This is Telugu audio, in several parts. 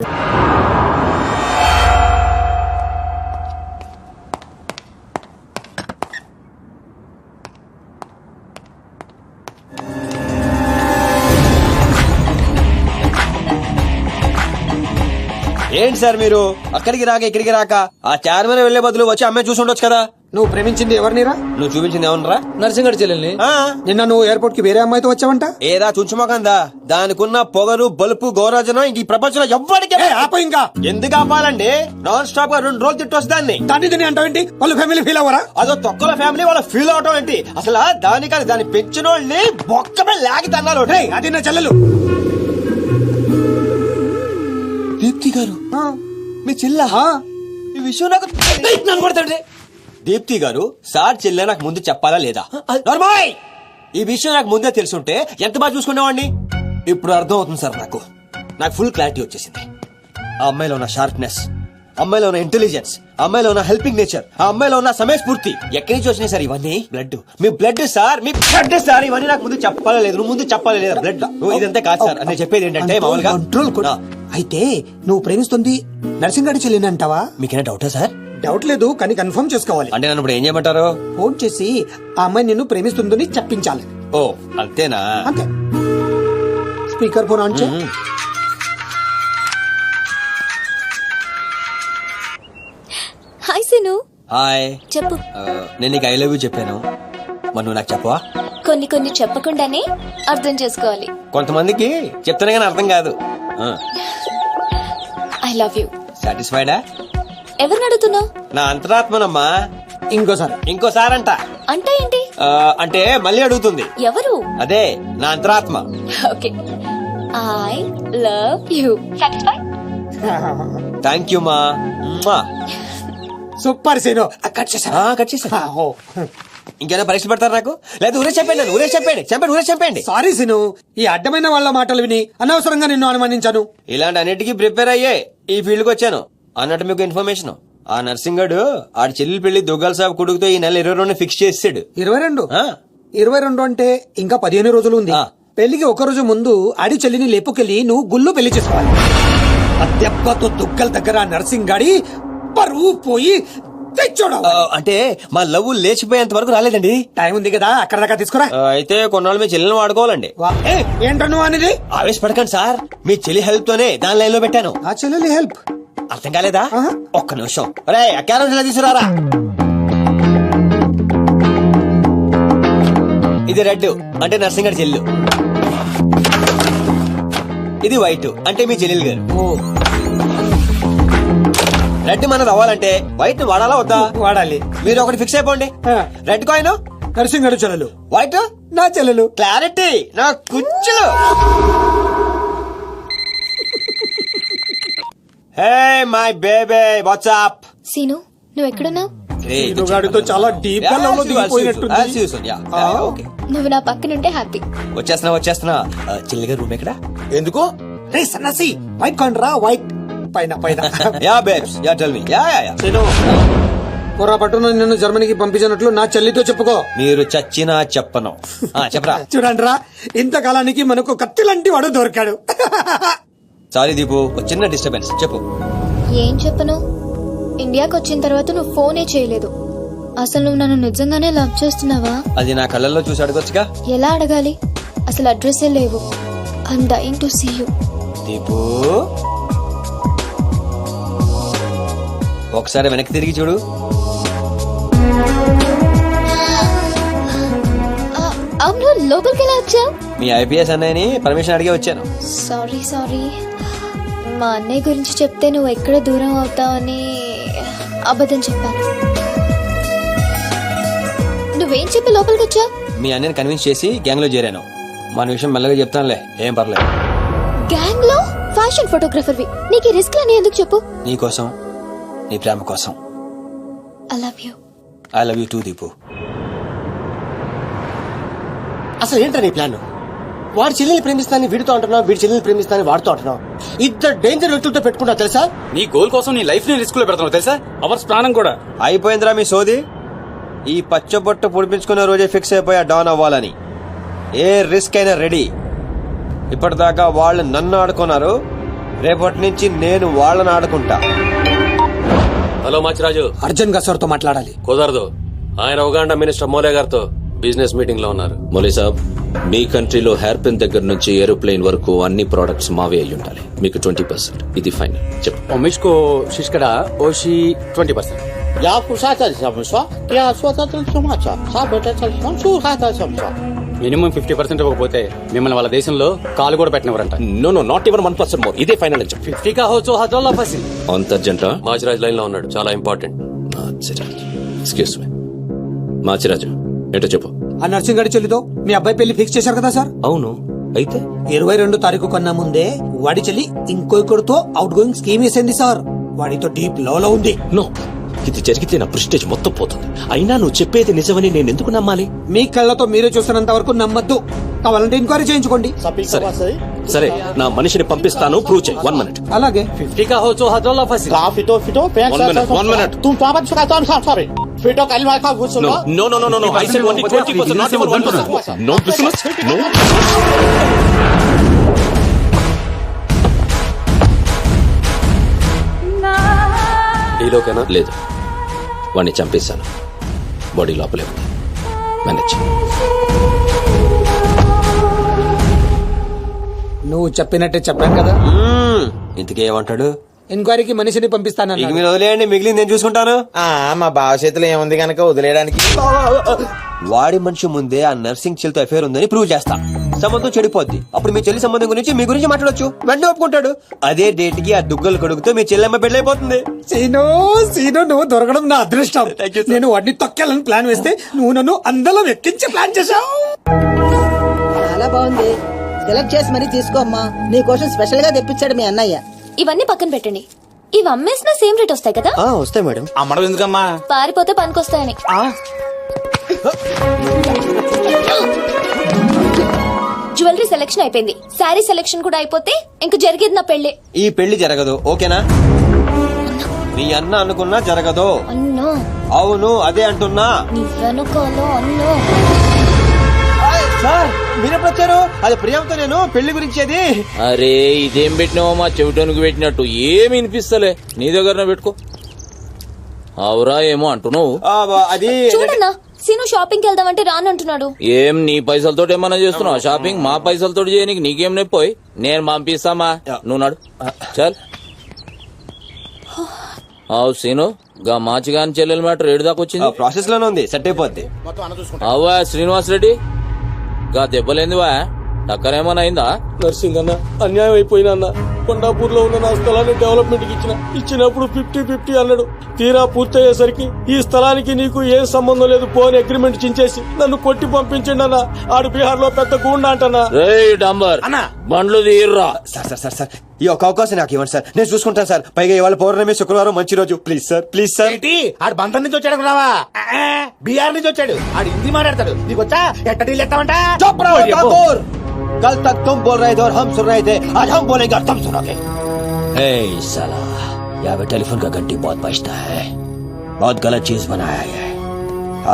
ఏంటి సార్ మీరు అక్కడికి రాక ఇక్కడికి రాక ఆ చార్మన్ వెళ్లే బదులు వచ్చి అమ్మాయి చూసి ఉండొచ్చు కదా. నువ్వు ప్రేమించింది ఎవరినిరా? నువ్వు చూపించింది ఏమన్నారా? నర్సింగడి చెల్లెల్ని. నిన్న నువ్వు ఎయిర్పోర్ట్ కి వేరే అమ్మాయితో వచ్చావంట. ఏదా చుంచుమోకందా, దానికున్న పొగరు బలుపు గౌరవజనం ఇంక ఈ ప్రపంచంలో ఎవ్వడికి ఆపో ఇంకా. ఎందుకు ఆపాలండి? నాన్ స్టాప్ గా 2 రోజులు తిట్టొచ్చు దాన్ని. దాన్ని అంటావేంటి? వాళ్ళ ఫ్యామిలీ ఫీల్ అవ్వరా? అదో తొక్కల ఫ్యామిలీ వాళ్ళ ఫీల్ అవటం ఏంటి? అసలు దానికని దాన్ని పెంచిన వాళ్ళని బొక్కమే లాగి తన్నారు. అది నా చెల్లెలు. దీప్తి గారు మీ చెల్ల ఈ విషయం నాకు కొడతాడు. దీప్తి గారు సార్ చెల్లె నాకు ముందు చెప్పాలా లేదా? నార్మల్ ఈ విషయం నాకు ముందే తెలుసుంటే ఎంత బాగా చూసుకునేవాడిని. ఇప్పుడు అర్థం అవుతుంది సార్. నాకు ఫుల్ క్లారిటీ వచ్చేసింది. ఆ అమ్మాయిలో ఉన్న షార్ప్నెస్, అమ్మాయిలో ఉన్న ఇంటెలిజెన్స్, అమ్మాయిలో ఉన్న హెల్పింగ్ నేచర్, ఆ అమ్మాయిలో ఉన్న సమయస్ఫూర్తి ఎక్కడి నుంచి వచ్చినాయి సార్ ఇవన్నీ? బ్లడ్, మీ బ్లడ్ సార్, మీ బ్లడ్ సార్. ఇవన్నీ నాకు ముందు చెప్పాలా లేదు? నువ్వు ముందు చెప్పాలా లేదా? బ్లడ్ ఇదంతా కాదు సార్. నేను చెప్పేది ఏంటంటే మామూలుగా కంట్రోల్ కూడా. అయితే నువ్వు ప్రేమిస్తుంది నర్సింగడి చెల్లిని అంటావా? మీకేనా డౌటా సార్? డౌట్ లేదు, కానీ కన్ఫర్మ్ చేసుకోవాలి. అంటే నన్ను ఇప్పుడు ఏం చేయమంటారు? ఫోన్ చేసి ఆ అమ్మాయి నిన్ను ప్రేమిస్తుందని చెప్పించాలి. ఓ అంతేనా? అంతే. స్పీకర్ ఫోన్ ఆన్ చేయి. హాయ్ సిను. హాయ్. చెప్పు. నేను నీకు ఐ లవ్ యూ చెప్పాను, మరి నువ్వు నాకు చెప్పవా? కొన్ని చెప్పకుండానే అర్థం చేసుకోవాలి. కొంతమందికి చెప్తానే కానీ అర్థం కాదు. I love you. సాటిస్ఫైడా? ఎవరిని అడుగుతున్నావు? నా అంతరాత్మనమ్మా. ఇంకోసారి అంట. అంటే ఏంటి? అంటే మళ్ళీ అడుగుతుంది. ఎవరు? అదే నా అంతరాత్మ. Okay. I love you. Satisfy? Thank you మా. Super scene. కట్ చేసా. ఇంకేనా పరీక్షలు పెడతారు నాకు? లేదా ఊరే చెప్పండి. సారీ సీను, ఈ అడ్డమైన వాళ్ళ మాటలు విని అనవసరంగా నిన్ను అనుమానించాను. ఇలాంటి అన్నిటికీ ప్రిపేర్ అయ్యే ఈ ఫీల్డ్ కి వచ్చాను. అన్నట్టు మీకు ఇన్ఫర్మేషన్, ఆ నర్సింగడు ఆడి చెల్లెలు పెళ్లి దుగ్గాల సాబ్ కొడుకుతో ఈ నెల 22 ఫిక్స్ చేసాడు. 22 అంటే ఇంకా 15 రోజులు ఉంది. పెళ్లికి ఒక రోజు ముందు ఆడి చెల్లిని లేపుకెళ్లి నువ్వు గుళ్ళు పెళ్లి చేసుకోవాలి. దెబ్బతో దుగ్గల దగ్గర నర్సింగాడి పరువు పోయి తెచ్చోడు. అంటే మా లవ్ లేచిపోయేంత వరకు రాలేదండి. టైం ఉంది కదా, అక్కడ దాకా తీసుకురా. అయితే కొన్నాళ్ళు మీ చెల్లెలను వాడుకోవాలండి. ఏంటను అనేది? ఆవేశపడకండి సార్, మీ చెల్లి హెల్ప్ తోనే దాని లైన్ లో పెట్టాను. ఆ చెల్లెలి హెల్ప్ అర్థం కాలేదా? ఒక్క నిమిషం. రే అక్కారోజులా తీసుకురారా. ఇది రెడ్ అంటే నర్సింగడి చెల్లు, ఇది వైట్ అంటే మీ చెల్లెలు గారు. రెడ్ మనది అవ్వాలంటే వైట్ వాడాలా వద్దా? వాడాలి. మీరు ఒకటి ఫిక్స్ అయిపోండి. రెడ్ కాయిన్ నర్సింగడు చెల్లెలు, వైట్ నా చెల్లెలు. క్లారిటీ నా కుచ్చులు. Hey my baby, what's up? Seenu, నువ్వు ఎక్కడున్నావు? గాడితో చాలా డీప్ గా లవ్ లో దిగిపోయినట్టుంది. నువ్వు నా పక్కనుంటే హ్యాపీ. వచ్చేస్తున్నా. చెల్లిగా రూమ్ ఎక్కడ? ఎందుకు? రే సన్నసి, వైట్ కాయిన్ రా. వైట్ పైన yeah babes, yeah tell me. Yeah పొరపాటున నిన్ను జర్మనీకి పంపించినట్లు నా చెల్లితో చెప్పుకో. మీరు చచ్చినా చెప్పను. చెప్పరా. చూడండి రా, ఇంతకాలానికి మనకు కత్తి లాంటి వాడు దొరికాడు. సారీ దీపు, చిన్న డిస్టర్బెన్స్. చెప్పు. ఏం చెప్పను? ఇండియాకి వచ్చిన తర్వాత నువ్వు ఫోనే చేయలేదు. అసలు నువ్వు నన్ను నిజంగానే లవ్ చేస్తున్నావా? అది నా కళ్ళల్లో చూసి అడగొచ్చుగా. ఎలా అడగాలి? అసలు అడ్రస్సే లేవు. I'm dying to see you. Deepu, ఒకసారి వెనక్కి తిరిగి చూడు. అవును, లోపలికి ఎలా వచ్చావు? మీ ఐపీఎస్ అన్నయ్యని పర్మిషన్ అడిగే వచ్చాను. సారీ. మా అన్నయ్య గురించి చెప్తే నువ్వు ఎక్కడ దూరం అవుతావని అబద్ధం చెప్పాను. నువ్వేం చెప్పి లోపలికి వచ్చావు? మీ అన్నయ్యని కన్విన్స్ చేసి గ్యాంగ్ లో చేరాను. మన విషయం మెల్లగా చెప్తానులే, ఏం పర్లేదు. గ్యాంగ్ లో ఫ్యాషన్ ఫోటోగ్రాఫర్వి, నీకు రిస్క్ అని ఎందుకు చెప్పు? నీ కోసం, నీ ప్రేమ కోసం. I love you. I love you two Deepu. అసలు ఏంటో నీ ప్లాన్? వాడి చెల్లెల్ని ప్రేమిస్తానని వీడితో అంటున్నావు, వీడి చెల్లెల్ని ప్రేమిస్తానని వాడితో అంటున్నావు. ఇద్దరు డేంజర్ వ్యక్తులతో పెట్టుకుంటా తెలుసా? నీ గోల్ కోసం నీ లైఫ్ ని రిస్క్ లో పెడుతున్నావు తెలుసా? అవర్స్ ప్రాణం కూడా. అయిపోయిందిరా మీ సోది. ఈ పచ్చబొట్టు పొడిపించుకునే రోజే ఫిక్స్ అయిపోయా డాన్ అవ్వాలని. ఏ రిస్క్ అయినా రెడీ. ఇప్పటిదాకా వాళ్ళు నన్ను ఆడుకున్నారు, రేపటి నుంచి నేను వాళ్ళని ఆడుకుంటా. హలో మాచిరాజు, అర్జున్ గా సార్ తో మాట్లాడాలి. కుదరదు. ఆయన ఉగాండా మినిస్టర్ మోలే గారితో బిజినెస్ మీటింగ్ లో ఉన్నారు. మౌలీ సాబ్, మీ కంట్రీలో హెయిర్ పిన్ దగ్గర నుంచి ఏరోప్లేన్ వరకు అన్ని ప్రొడక్ట్స్ మావే అయి ఉండాలి. మీకు 20%. ఇది ఫైనల్. చెప్పు. మిష్కో శిష్కడ ఓషి 20%.要不啥子怎么说？给俺说这什么着？啥不这这什么说还得怎么说？ మినిమం 50% ఇవ్వకపోతే మిమ్మల్ని వాళ్ళ దేశంలో కాలు కూడా పెట్టినవరంట. No no, not even 1% more. ఇదే ఫైనల్ అని చెప్పు. 50 కా హో 4,000 ఫసి. అంత అర్జెంట్? మాచిరాజ్ లైన్ లో ఉన్నాడు, చాలా important. Machiraj, excuse me. Machiraju, ఏంటో చెప్పు. ఆ నర్సింగ్ గడి చెల్లితో మీ అబ్బాయి పెళ్లి ఫిక్స్ చేశారు కదా సార్? అవును, అయితే 22 తారీఖు కన్నా ముందే వాడి చెల్లి ఇంకొకరితో అవుట్ గోయింగ్ స్కీమ్ వేసింది సార్. వాడితో డీప్ లో ఉంది. నో, ఇది జరిగితే నా ప్రెస్టేజ్ మొత్తం పోతుంది. అయినా నువ్వు చెప్పేది నిజమని నేను ఎందుకు నమ్మాలి? మీ కళ్ళతో మీరే చూసినంత వరకు నమ్మద్దు. కావాలంటే ఎంక్వైరీ చేయించుకోండి. సరే సరే, నా మనిషిని పంపిస్తాను, ప్రూవ్ చేయి. 1 minute. అలాగే 50 కా హో 4,000 ఫసి.搞非多非多，别 One minute. 都抓不出来，抓不上，抓不。非多赶紧来看不是 No, 吗？ no, no, no, no, no. I said only 20%, not even 1%. No business, no. డీలోకేనా? లేదు, వాడిని చంపేశాను. బాడీ లోపలే ఉంది. మేనేజ్. నువ్వు చెప్పినట్టే చెప్పాను కదా. ఇంతకీ ఏమంటాడు? ఎంక్వైరీకి మనిషిని ఇక పంపిస్తానన్నాడు. మీరు వదిలేయండి, మిగిలింది నేను చూసుకుంటాను. మా బావ చేతిలో ఏముంది గనక వదిలేయడానికి. వాడి మనిషి ముందే ఆ నర్సింగ్ చెల్లితో అఫేర్ ఉందని ప్రూవ్ చేస్తా. సంబంధం చెడిపోద్ది. అప్పుడు మీ చెల్లి సంబంధం గురించి మీ గురించి మాట్లాడొచ్చు. వెంటనే ఒప్పుకుంటాడు. అదే డేట్ కి ఆ దుగ్గలు కొడుకుతో మీ చెల్లెమ్మ పెళ్ళైపోతుంది. సీను సీను, నువ్వు దొరకడం నా అదృష్టం. Thank you, sir. నేను వాడిని తొక్కాలని ప్లాన్ వేస్తే నువ్వు నన్ను అందలో ఎక్కించి ప్లాన్ చేశావు. చాలా బాగుంది. సెలెక్ట్ చేసి మరీ తీసుకోమ్మా. నీ కోసం స్పెషల్ గా తెప్పించాడు మీ అన్నయ్య. ఇవన్నీ పక్కన పెట్టండి. ఇవి అమ్మేసినా సేమ్ రేట్ వస్తాయి కదా? వస్తాయి మేడం. అమ్మడం ఎందుకమ్మా? పారిపోతే పనికొస్తాయని. జ్యువెలరీ సెలెక్షన్ అయిపోయింది. శారీ సెలెక్షన్ కూడా అయిపోతే ఇంక జరిగేది నా పెళ్లి. ఈ పెళ్లి జరగదు, ఓకేనా? మీ అన్న అనుకున్నా జరగదు. అన్నో, అవును, అదే అంటున్నా. నీ వెనుకలో అన్నో. సార్ మీరెప్పుడు వచ్చారు? అది ప్రియాంతో నేను పెళ్లి గురించి అది. అరే ఇదేం పెట్టినావో మా చెవిటోనికి పెట్టినట్టు ఏమి వినిపిస్తలే. నీ దగ్గర పెట్టుకో. అవురా ఏమో అంటున్నావు. అది చూడన్నా, సీను షాపింగ్ కి వెళ్దామంటే రానంటున్నాడు. ఏం నీ పైసలతో ఏమన్నా చేస్తున్నావు షాపింగ్? మా పైసలతో చేయనికి నీకేం నొప్పోయి? నేను పంపిస్తామా, నువ్వు నాడు చల్. అవు సీను, గా మాచిగాని చెల్లెల మ్యాటర్ ఏడు దాకా వచ్చింది. ప్రాసెస్ లోనే ఉంది, సెట్ అయిపోద్ది. అవ్వా శ్రీనివాస్ రెడ్డి, గా దెబ్బలేందివా? టక్కరేమన్నా అయిందా? నర్సింగ్ అన్న, అన్యాయం అయిపోయినా అన్న. కొండాపూర్ లో ఉన్న నా స్థలాన్ని డెవలప్మెంట్ కి ఇచ్చినప్పుడు 50-50 అన్నాడు. తీరా పూర్తయ్యేసరికి ఈ స్థలానికి నీకు ఏం సంబంధం లేదు పో అని అగ్రిమెంట్ చించేసి నన్ను కొట్టి పంపించండి అన్న. ఆడు బీహార్ లో పెద్ద గూండా అంటన్నా. రే డంబర్, బండ్లు తీర్రా. సార్ ఈ ఒక అవకాశం నాకు ఇవ్వండి సార్, నేను చూసుకుంటాను సార్. పైగా ఇవాళ పౌర్ణమి, శుక్రవారం మంచి రోజు. Please sir, please sir. ఆడు బంధం నుంచి వచ్చాడు అనుకున్నావా? బీహార్ నుంచి వచ్చాడు. ఆడు హిందీ మాట్లాడతాడు. నీకు వచ్చా ఎట్ట డీల్ ఎత్తామంట? कल तक तुम बोल रहे थे और हम सुन रहे थे, आज हम बोलेंगे और तुम सुनोगे. साला, यहाँ पे टेलीफोन का घंटी बहुत बजता है. बहुत गलत चीज बनाया है.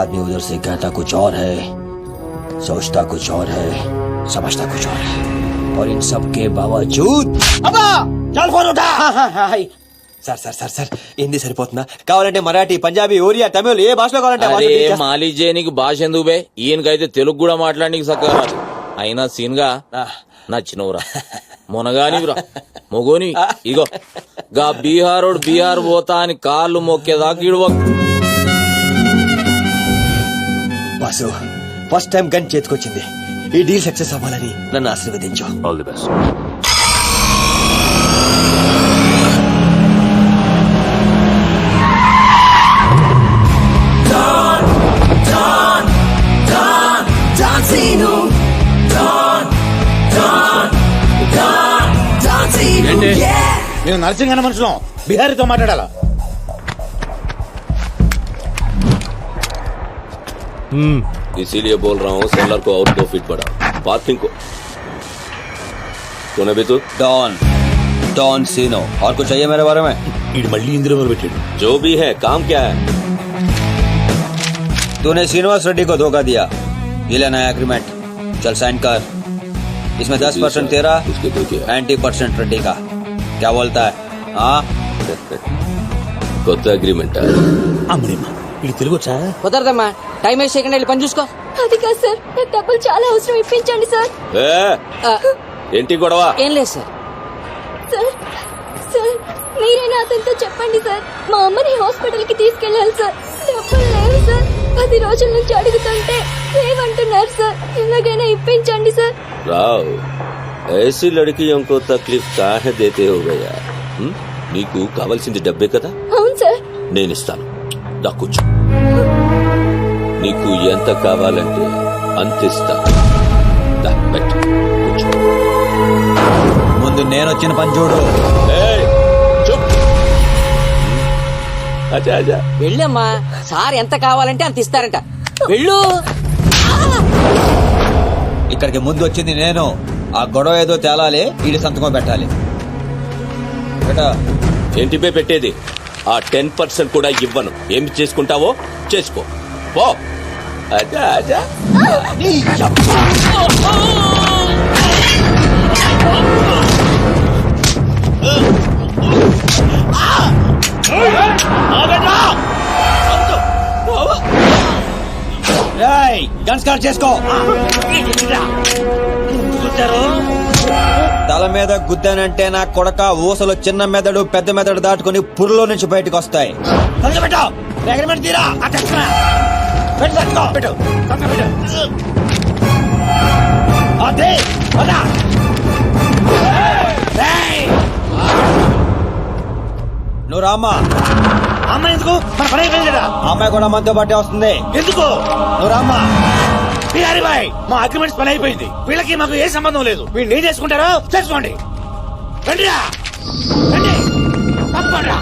आदमी उधर से कहता कुछ और है, सोचता कुछ और है, समझता कुछ और है. और इन सब के बावजूद चल फोन उठा. సార్ హిందీ సరిపోతుందా? కావాలంటే మరాఠీ, పంజాబీ, ఒరియా, తమిళ్ ఏ భాషలో కావాలంటే అరే మాలిష్ చేయనికి భాష ఎందుకు బే? ఈయనకైతే తెలుగు కూడా మాట్లాడడానికి చక్కగా రాదు. అయినా సీన్ గా నచ్చినవురా, మునగానివిరా, మొగోని. ఇగో గా బీహారోడు బీహార్ పోతా అని కాళ్ళు మొక్కేదాకా ఇడవ. బాసు, ఫస్ట్ టైం గన్ చేతికొచ్చింది. ఈ డీల్ సక్సెస్ అవ్వాలని నన్ను ఆశీర్వదించు. All the best. నేను నర్సింగ్ అన్న మనుషులం, బిహారీతో మాట్లాడాలా? इसीलिए बोल रहा हूँ सेलर को और 2 फीट बढ़ा. पार्किंग को तूने भी तू डॉन सीनो. और कुछ चाहिए मेरे बारे में? जो भी है, काम क्या है? तूने श्रीनिवास रेड्डी को धोखा दिया. ये लेना है एग्रीमेंट. चल साइन कर. इसमें 10% तेरा, उसके तो क्या? 90% रेड्डी का. क्या बोलता है हाँ కొత్త అగ్రిమెంట్ అమ్మడేమ్మా ఇది తెలుగు వచ్చా? కుదరదమ్మా టైం వేస్ట్ చేయకుండా వెళ్ళి పని చూసుకో. అది కాదు సార్, నాకు డబ్బులు చాలా అవసరం, ఇప్పించండి సార్. ఏంటి గొడవ? ఏం లేదు సార్. సార్ సార్ మీరైనా అతనితో చెప్పండి సార్, మా అమ్మని హాస్పిటల్ కి తీసుకెళ్ళాలి సార్. డబ్బులు లేవు సార్, 10 రోజుల నుంచి అడుగుతుంటే లేవంటున్నారు సార్. ఎలాగైనా ఇప్పించండి సార్. రావ్ ऐसी लड़कियों को तकलीफ काहे देते हो गया? నీకు కావాల్సింది డబ్బే కదా, అవును సార్. నేను ఇస్తాను. దా కూర్చో. నీకు ఎంత కావాలంటే అంత ఇస్తాను. దా పెట్టు, కూర్చో. ముందు నేను వచ్చిన పని చూడు. ఏయ్, చూప్. అచ్చా అచ్చా. వెళ్ళమ్మా, సార్ ఎంత కావాలంటే అంత ఇస్తారంట. వెళ్ళు. ఇక్కడికి ముందు వచ్చింది నేను. ఆ గొడవ ఏదో తేలాలి, ఈడి సంతకం పెట్టాలి. బేటా ఏంటి పే పెట్టేది? ఆ 10% కూడా ఇవ్వను. ఏమి చేసుకుంటావో చేసుకో పో. అచ్చా అచ్చా. గన్ స్టార్ట్ చేసుకో. తల మీద గుద్దానంటే నా కొడక ఊసలు చిన్న మెదడు పెద్ద మెదడు దాటుకుని పుర్లో నుంచి బయటకు వస్తాయి. నువ్వు రామ్మా. అమ్మ ఎందుకు? మన పని అయిపోయింది కదా. అమ్మాయి కూడా మనతో పాటే వస్తుంది. ఎందుకు? నువ్వు రామ్మా. బిహారీ బాయ్, మా అగ్రిమెంట్స్ పని అయిపోయింది. వీళ్ళకి మాకు ఏ సంబంధం లేదు. వీళ్ళు ఏం చేసుకుంటారో చేసుకోండి. రండిరా, రండి, తప్పకుండా.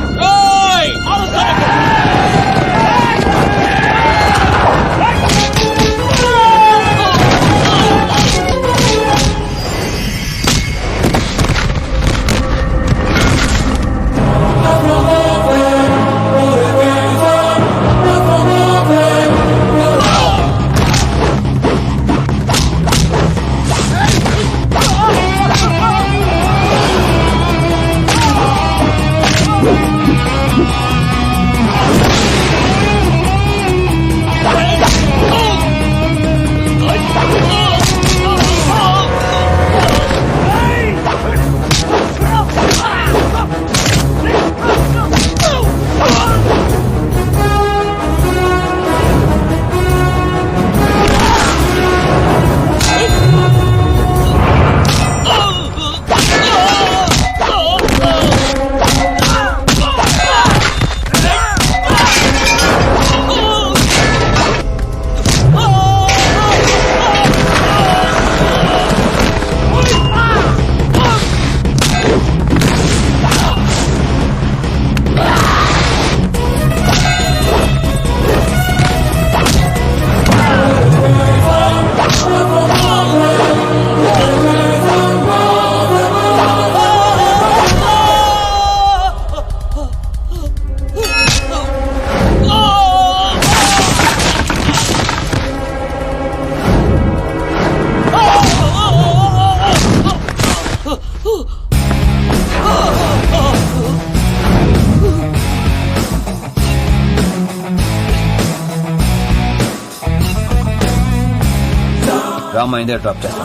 రామ్మా, ఇందే డ్రాప్ చేస్తా.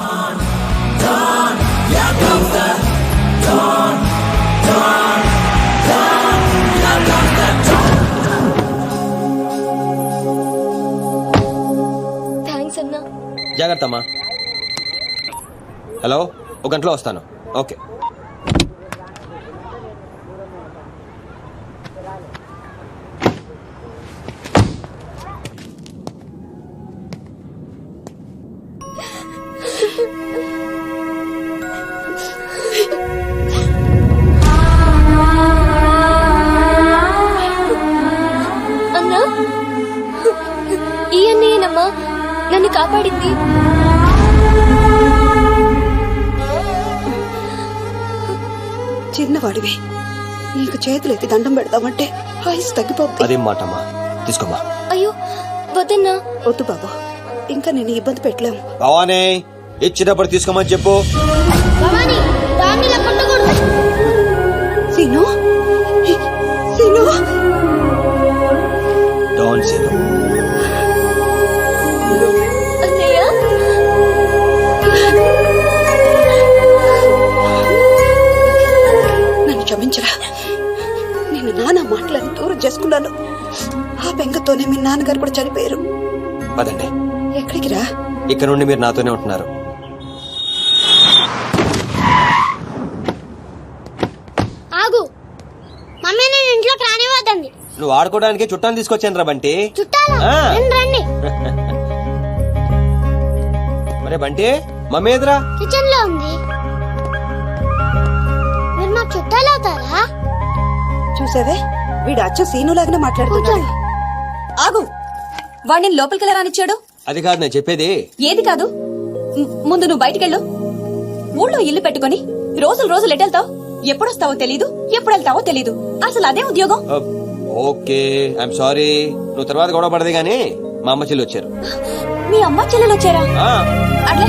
థ్యాంక్స్ అన్నా. జాగ్రత్త అమ్మా. హలో, 1 గంటలో వస్తాను. ఓకే. అన్నా, ఈ అన్నయ్యనమ్మా నన్ను కాపాడింది. చిన్నవాడివి, నీకు చేతులెత్తి దండం పెడతామంటే ఆయుస్ తగ్గిపోతుంది. అదేం మాటమ్మా, తీసుకోమ్మా. అయ్యో వద్దన్నా. వద్దు బాబు, ఇంకా నేను ఇబ్బంది పెట్టలేము. భవానీ, ఇచ్చినప్పుడు తీసుకోమని చెప్పు. Seenu Seenu don't say no. అన్నయ్య నన్ను క్షమించరా. నేను నాన్న మాటలను దూరం చేసుకున్నాను. ఆ బెంగతోనే మీ నాన్నగారు కూడా చనిపోయారు. పదండి, ఎక్కడికి రా? ఇక్కడ నుండి మీరు నాతోనే ఉంటున్నారు. ఆగు, మమ్మీ నేను ఇంట్లోకి రానివ్వద్దండి. నువ్వు ఆడుకోవడానికి చుట్టాలు తీసుకొచ్చాను రా బంటి. చుట్టాలా? ఆ. రండి. మరే బంటి, మమ్మీ ఎదురా? కిచెన్ లో ఉంది. మీరు మా చుట్టాలు అవుతారా? చూసావే, వీడు అచ్చ సీనులాగానే మాట్లాడుతున్నాడు. ఆగు, వాడిని లోపలికి రానిచ్చాడు. అది కాదు నేను చెప్పేది. ఏది కాదు, ముందు నువ్వు బయటికెళ్ళు. ఊళ్ళో ఇల్లు పెట్టుకుని రోజులు రోజులు ఎటెళ్తావు? ఎప్పుడొస్తావో తెలీదు, ఎప్పుడు వెళ్తావో తెలీదు. అసలు అదే ఉద్యోగం. Okay, I'm sorry. నువ్వు తర్వాత గొడవ పడదే గానీ మా అమ్మ చెల్లి వచ్చారు. మీ అమ్మ చెల్లెలు వచ్చారా? ఆ. అట్లే